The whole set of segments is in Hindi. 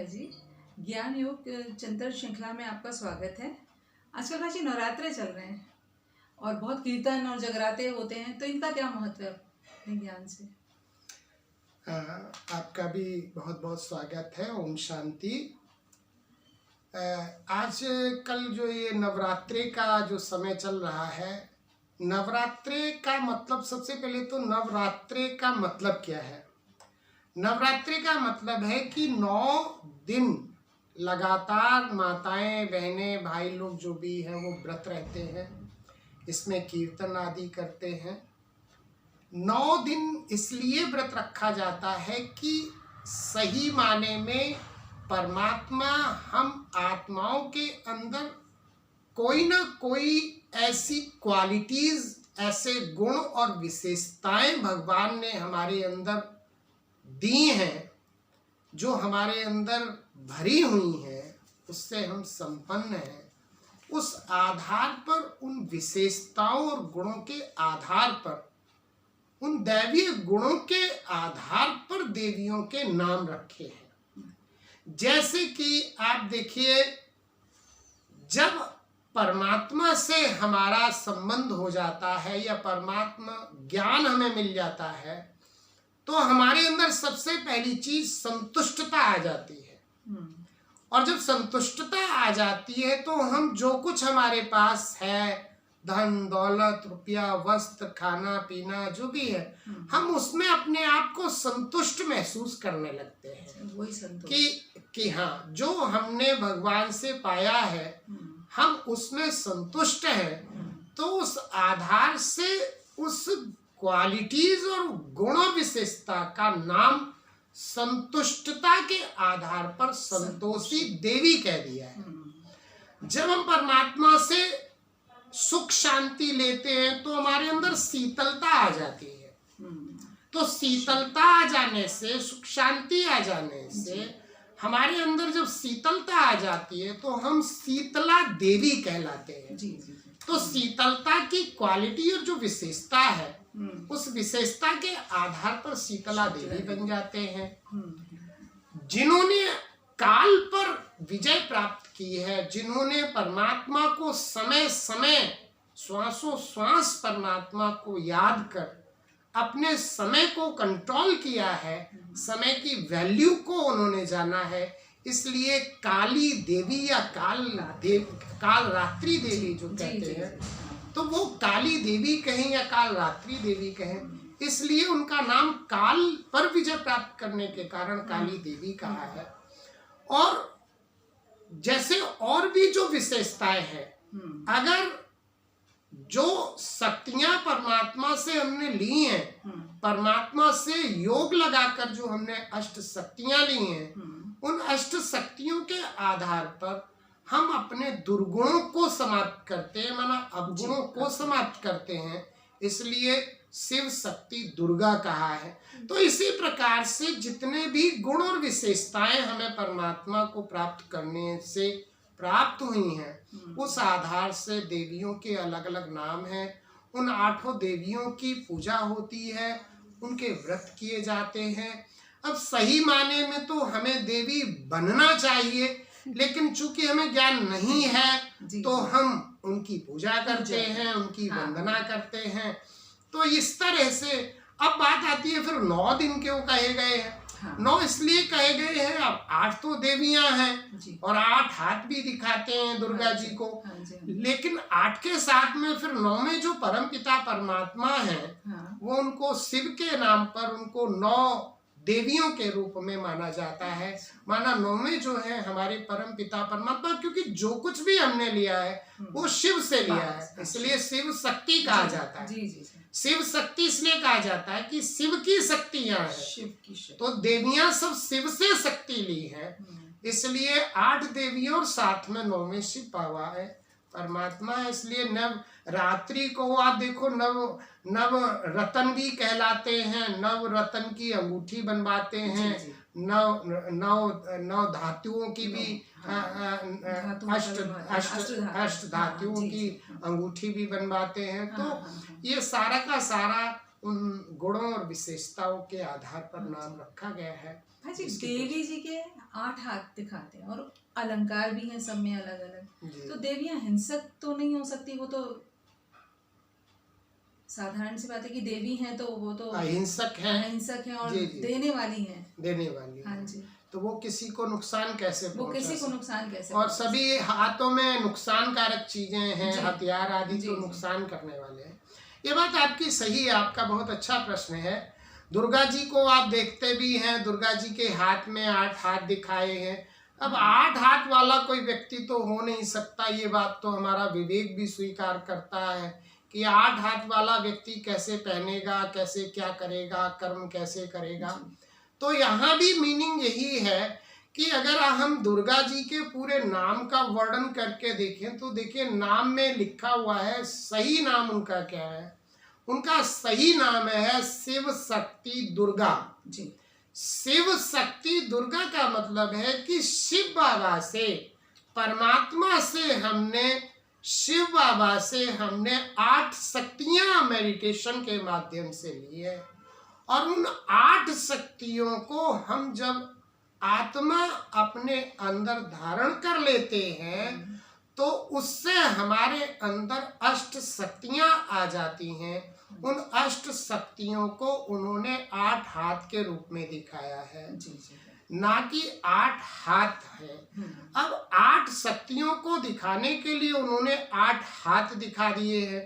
भाई जी। ज्ञान योग चिंतन श्रृंखला में आपका स्वागत है। आजकल भाई जी नवरात्रे चल रहे हैं और बहुत कीर्तन और जगराते होते हैं, तो इनका क्या महत्व है अपने ज्ञान से? आपका भी बहुत बहुत स्वागत है। ओम शांति। आज कल जो ये नवरात्रि का जो समय चल रहा है, नवरात्रि का मतलब सबसे पहले तो नवरात्रि का मतलब क्या है? नवरात्रि का मतलब है कि 9 दिन लगातार माताएं बहनें भाई लोग जो भी हैं वो व्रत रहते हैं, इसमें कीर्तन आदि करते हैं। 9 दिन इसलिए व्रत रखा जाता है कि सही माने में परमात्मा हम आत्माओं के अंदर कोई ना कोई ऐसी क्वालिटीज, ऐसे गुण और विशेषताएं भगवान ने हमारे अंदर दी हैं, जो हमारे अंदर भरी हुई हैं, उससे हम संपन्न हैं। उस आधार पर, उन विशेषताओं और गुणों के आधार पर, उन दैवीय गुणों के आधार पर देवियों के नाम रखे हैं। जैसे कि आप देखिए, जब परमात्मा से हमारा संबंध हो जाता है या परमात्मा ज्ञान हमें मिल जाता है, तो हमारे अंदर सबसे पहली चीज संतुष्टता आ जाती है। और जब संतुष्टता आ जाती है तो हम जो कुछ हमारे पास है, धन दौलत रुपया वस्त्र खाना पीना जो भी है, हम उसमें अपने आप को संतुष्ट महसूस करने लगते हैं। वही संतोष कि हाँ, जो हमने भगवान से पाया है हम उसमें संतुष्ट हैं। तो उस आधार से उस क्वालिटीज और गुण विशेषता का नाम संतुष्टता के आधार पर संतोषी देवी कह दिया है। जब हम परमात्मा से सुख शांति लेते हैं तो हमारे अंदर शीतलता आ जाती है। तो शीतलता आ जाने से, सुख शांति आ जाने से, हमारे अंदर जब शीतलता आ जाती है तो हम शीतला देवी कहलाते हैं। तो शीतलता की क्वालिटी और जो विशेषता है, उस विशेषता के आधार पर शीतला देवी बन जाते हैं। जिन्होंने काल पर विजय प्राप्त की है, जिन्होंने परमात्मा को समय समय श्वासों श्वास परमात्मा को याद कर अपने समय को कंट्रोल किया है, समय की वैल्यू को उन्होंने जाना है, इसलिए काली देवी या काल रात्रि देवी जो कहते हैं, तो वो काली देवी कहें या काल रात्रि देवी कहें, इसलिए उनका नाम काल पर विजय प्राप्त करने के कारण काली देवी कहा है। और जैसे और भी जो विशेषताएं हैं, अगर जो शक्तियां परमात्मा से हमने ली हैं, परमात्मा से योग लगाकर जो हमने अष्ट शक्तियां ली हैं, उन अष्ट शक्तियों के आधार पर हम अपने दुर्गुणों को समाप्त करते हैं, माना अवगुणों को समाप्त करते हैं, इसलिए शिव शक्ति दुर्गा कहा है। तो इसी प्रकार से जितने भी गुण और विशेषताएं हमें परमात्मा को प्राप्त करने से प्राप्त हुई हैं, उस आधार से देवियों के अलग अलग नाम हैं। उन 8 देवियों की पूजा होती है, उनके व्रत किए जाते हैं। अब सही माने में तो हमें देवी बनना चाहिए, लेकिन चूंकि हमें ज्ञान नहीं है तो हम उनकी पूजा करते हैं, उनकी वंदना करते हैं। तो इस तरह से अब बात आती है, फिर 9 दिन क्यों कहे गए हैं? 9 इसलिए कहे गए हैं, अब 8 तो देवियां हैं और 8 हाथ भी दिखाते हैं दुर्गा जी को, लेकिन 8 के साथ में फिर 9 में जो परम पिता परमात्मा है, वो उनको शिव के नाम पर उनको 9 देवियों के रूप में माना जाता है। माना 9 में जो है हमारे परम पिता परमात्मा, क्योंकि जो कुछ भी हमने लिया है वो शिव से लिया है, इसलिए शिव शक्ति कहा जाता है। शिव शक्ति इसलिए कहा जाता है कि शिव की शक्तियां हैं, तो देवियां सब शिव से शक्ति ली है, इसलिए 8 देवियों और साथ में 9वें शिव पावा है परमात्मा है। इसलिए नव रात्रि को आप देखो, नव रतन भी कहलाते हैं, नव रतन की अंगूठी बनवाते हैं, नव धातुओं की भी अष्ट धातुओं की अंगूठी भी बनवाते हैं। तो ये सारा का सारा उन गुणों और विशेषताओं के आधार पर नाम रखा गया है। हाँ जी, देवी जी के 8 हाथ दिखाते हैं और अलंकार भी हैं सब में अलग अलग। तो देवियां हिंसक तो नहीं हो सकती, वो तो साधारण सी बात है कि देवी हैं तो वो तो अहिंसक हैं और देने वाली हैं। हाँ जी, तो वो किसी को नुकसान कैसे पहुंचा और सभी हाथों में नुकसानकारक चीजें हैं, हथियार आदि तो नुकसान करने वाले हैं। ये बात आपकी सही है, आपका बहुत अच्छा प्रश्न है। दुर्गा जी को आप देखते भी हैं, दुर्गा जी के हाथ में 8 हाथ दिखाए हैं। अब 8 हाथ वाला कोई व्यक्ति तो हो नहीं सकता, ये बात तो हमारा विवेक भी स्वीकार करता है कि 8 हाथ वाला व्यक्ति कैसे पहनेगा, कैसे क्या करेगा, कर्म कैसे करेगा। तो यहाँ भी मीनिंग यही है कि अगर हम दुर्गा जी के पूरे नाम का वर्णन करके देखें तो देखिए नाम में लिखा हुआ है, सही नाम उनका क्या है? उनका सही नाम है शिव शक्ति दुर्गा जी। शिव शक्ति दुर्गा का मतलब है कि शिव बाबा से, परमात्मा से शिव बाबा से हमने 8 शक्तियां मेडिटेशन के माध्यम से ली है। और उन 8 शक्तियों को हम जब आत्मा अपने अंदर धारण कर लेते हैं तो उससे हमारे अंदर 8 शक्तियां आ जाती हैं। उन 8 शक्तियों को उन्होंने 8 हाथ के रूप में दिखाया है जी। ना कि 8 हाथ है। अब 8 शक्तियों को दिखाने के लिए उन्होंने 8 हाथ दिखा दिए हैं।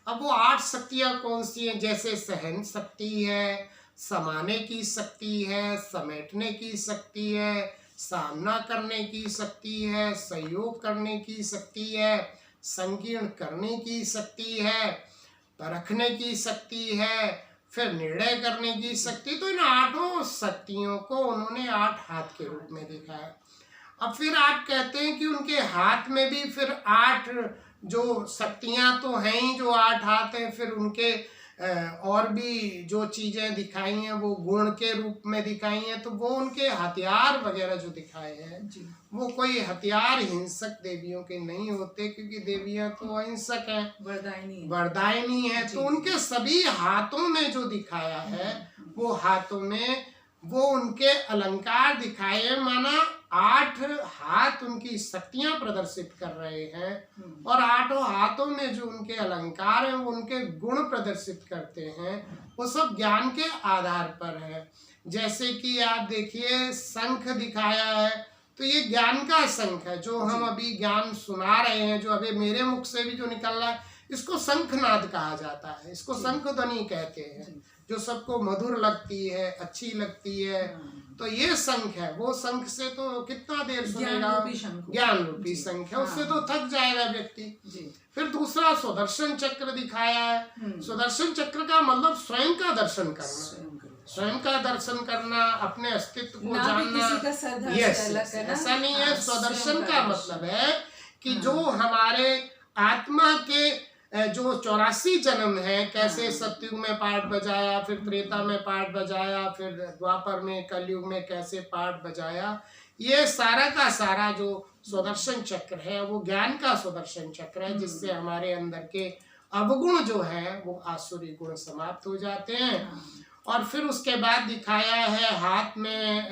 अब वो 8 शक्तियां कौन सी हैं? जैसे सहन शक्ति है, समाने की शक्ति है, समेटने की शक्ति है, सामना करने की शक्ति है, सहयोग करने की शक्ति है, संकीर्ण करने की शक्ति है, परखने की शक्ति है, फिर निर्णय करने की शक्ति। तो इन 8 शक्तियों को उन्होंने 8 हाथ के रूप में दिखाया। अब फिर आप कहते हैं कि उनके हाथ में भी फिर 8 जो शक्तियां तो हैं ही, जो 8 हाथ हैं, फिर उनके और भी जो चीजें दिखाई हैं वो गुण के रूप में दिखाई हैं। तो वो उनके हथियार वगैरह जो दिखाए हैं वो कोई हथियार हिंसक देवियों के नहीं होते, क्योंकि देवियां तो अहिंसक हैं, वरदायिनी है। तो उनके सभी हाथों में जो दिखाया है वो हाथों में वो उनके अलंकार दिखाए, माना 8 हाथ उनकी शक्तियां प्रदर्शित कर रहे हैं और 8 हाथों में जो उनके अलंकार हैं वो उनके गुण प्रदर्शित करते हैं। वो सब ज्ञान के आधार पर है। जैसे कि आप देखिए शंख दिखाया है, तो ये ज्ञान का शंख है जो हम अभी ज्ञान सुना रहे हैं, जो अभी मेरे मुख से भी जो निकल रहा है, इसको शंखनाद कहा जाता है, इसको शंख ध्वनि कहते हैं, जो सबको मधुर लगती है, अच्छी लगती है। तो ये शंख है। वो शंख से तो कितना देर सुनेगा? ज्ञान रूपी शंख है, उससे तो थक जाएगा व्यक्ति। फिर दूसरा सुदर्शन चक्र दिखाया है। सुदर्शन चक्र का मतलब स्वयं का दर्शन करना, स्वयं का दर्शन करना, अपने अस्तित्व को जानना। ऐसा नहीं है। सुदर्शन का मतलब है कि जो हमारे आत्मा के जो 84 जन्म है, कैसे सतयुग में पाठ बजाया, फिर त्रेता में पाठ बजाया, फिर द्वापर में, कलयुग में कैसे पाठ बजाया, ये सारा का सारा जो सुदर्शन चक्र है वो ज्ञान का सुदर्शन चक्र है, जिससे हमारे अंदर के अवगुण जो है वो आसुरी गुण समाप्त हो जाते हैं। और फिर उसके बाद दिखाया है हाथ में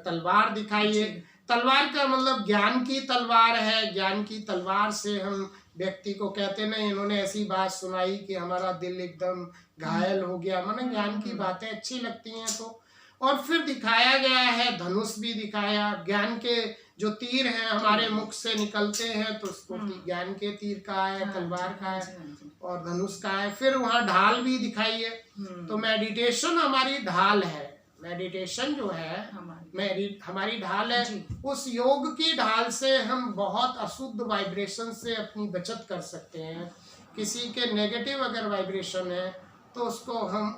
तलवार दिखाई है। तलवार का मतलब ज्ञान की तलवार है। ज्ञान की तलवार से हम व्यक्ति को कहते नहीं, इन्होंने ऐसी बात सुनाई कि हमारा दिल एकदम घायल हो गया, माने ज्ञान की बातें अच्छी लगती हैं। तो और फिर दिखाया गया है धनुष भी दिखाया। ज्ञान के जो तीर हैं हमारे मुख से निकलते हैं, तो उसको ज्ञान के तीर का है, तलवार का है और धनुष का है। फिर वहाँ ढाल भी दिखाई है। तो मेडिटेशन हमारी ढाल है। मेडिटेशन जो है हमारी ढाल है। उस योग की ढाल से हम बहुत अशुद्ध वाइब्रेशन से अपनी बचत कर सकते हैं। किसी के नेगेटिव अगर वाइब्रेशन है तो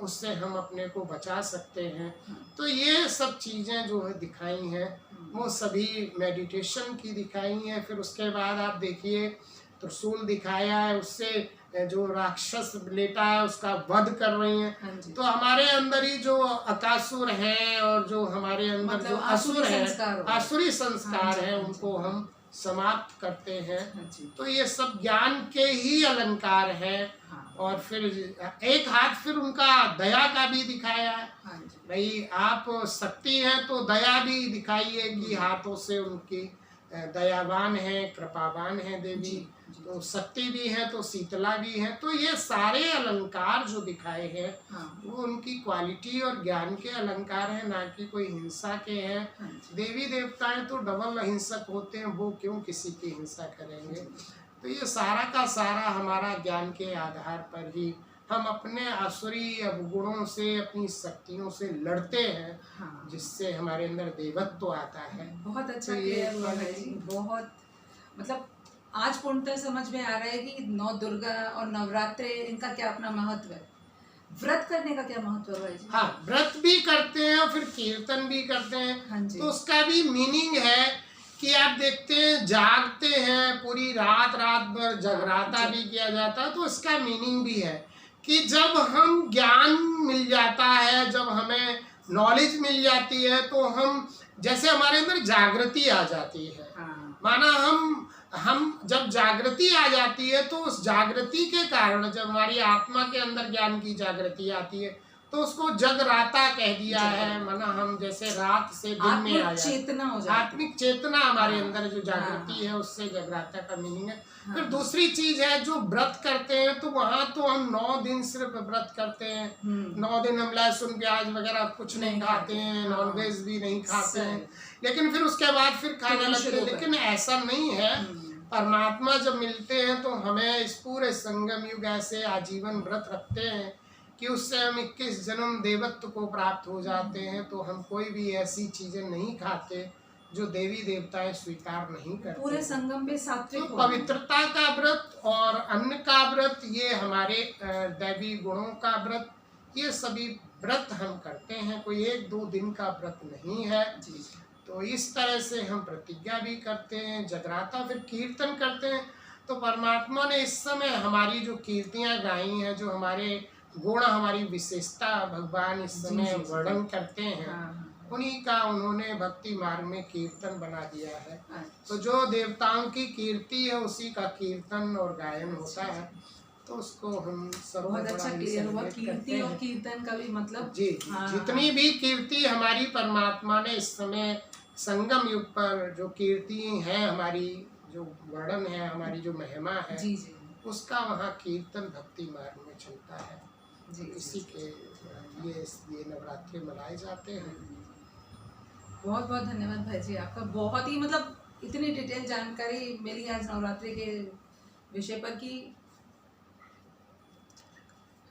उससे हम अपने को बचा सकते हैं। तो ये सब चीज़ें जो है दिखाई हैं वो सभी मेडिटेशन की दिखाई हैं। फिर उसके बाद आप देखिए त्रिशूल दिखाया है, उससे जो राक्षस लेटा है उसका वध कर रही हैं। तो हमारे अंदर ही जो अकासुर हैं और जो हमारे अंदर जो असुर है, आसुरी संस्कार है, उनको हम समाप्त करते हैं। हाँ जी। तो ये सब ज्ञान के ही अलंकार है। हाँ। और फिर एक हाथ फिर उनका दया का भी दिखाया है। हाँ जी। भाई आप शक्ति हैं तो दया भी दिखाइए कि हाथों से उनकी दयावान है, कृपावान है देवी। तो शक्ति भी है तो शीतला भी है। तो ये सारे अलंकार जो दिखाए हैं वो उनकी क्वालिटी और ज्ञान के अलंकार हैं, ना कि कोई हिंसा के हैं। देवी देवताएं तो डबल अहिंसक होते हैं, वो क्यों किसी की हिंसा करेंगे। तो ये सारा का सारा हमारा ज्ञान के आधार पर ही हम अपने आसुरी अवगुणों से, अपनी शक्तियों से लड़ते हैं। हाँ। जिससे हमारे अंदर देवत्व आता है। बहुत अच्छा क्लियर हुआ है जी। बहुत मतलब आज पूर्णतः समझ में आ रहा है कि नौ दुर्गा और नवरात्रे इनका क्या अपना महत्व है। व्रत करने का क्या महत्व है जी? हाँ, व्रत भी करते हैं और फिर कीर्तन भी करते हैं। हाँ जी। तो उसका भी मीनिंग है कि आप देखते हैं जागते हैं पूरी रात, रात भर जगराता भी किया जाता है। तो इसका मीनिंग भी है कि जब हम ज्ञान मिल जाता है, जब हमें नॉलेज मिल जाती है, तो हम जैसे हमारे अंदर जागृति आ जाती है। हाँ। माना हम जब जागृति आ जाती है तो उस जागृति के कारण जब हमारी आत्मा के अंदर ज्ञान की जागृति आती है तो उसको जगराता कह दिया है। माना हम जैसे रात से दिन में आ जाते, चेतना हो जाती, आत्मिक चेतना हमारे अंदर जो जागृति है उससे जगराता का मीनिंग है। फिर दूसरी चीज है जो व्रत करते हैं, तो वहाँ तो हम 9 दिन सिर्फ व्रत करते हैं। 9 दिन हम लहसुन प्याज वगैरह कुछ नहीं खाते हैं, नॉनवेज भी नहीं खाते हैं, लेकिन फिर उसके बाद फिर खाने लगते हैं। लेकिन ऐसा नहीं है। परमात्मा जब मिलते हैं तो हमें इस पूरे संगम युग ऐसे आजीवन व्रत रखते हैं कि उससे हम 21 जन्म देवत्व को प्राप्त हो जाते हैं। तो हम कोई भी ऐसी चीजें नहीं खाते जो देवी देवताएं स्वीकार नहीं करते। पूरे संगम में सात्विक तो पवित्रता का व्रत और अन्न का व्रत, ये हमारे दैवी गुणों का व्रत, ये सभी व्रत हम करते हैं। कोई 1-2 दिन का व्रत नहीं है। तो इस तरह से हम प्रतिज्ञा भी करते हैं, जगराता, फिर कीर्तन करते हैं। तो परमात्मा ने इस समय हमारी जो कीर्तियाँ गाई हैं, जो हमारे गुण, हमारी विशेषता भगवान इस समय वर्णन करते हैं, उन्हीं का उन्होंने भक्ति मार्ग में कीर्तन बना दिया है। तो जो देवताओं की कीर्ति है उसी का कीर्तन और गायन होता है। तो उसको हम सब बहुत अच्छा क्लियर हुआ। कीर्ति और कीर्तन का भी मतलब जी। हाँ। जितनी भी कीर्ति हमारी परमात्मा ने इस समय संगम युग पर जो कीर्ति है, हमारी जो वर्णन है, हमारी जो महिमा है, जी जी, उसका वहाँ कीर्तन भक्ति मार्ग में चलता है। जी, इसी के ये नवरात्रि मनाए जाते हैं। बहुत बहुत धन्यवाद भाई जी आपका। बहुत ही मतलब इतनी डिटेल जानकारी मिली आज नवरात्रि के विषय पर कि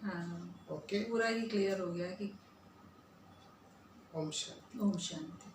हाँ, ओके, पूरा ही क्लियर हो गया कि ओम शांति। ओम शांति।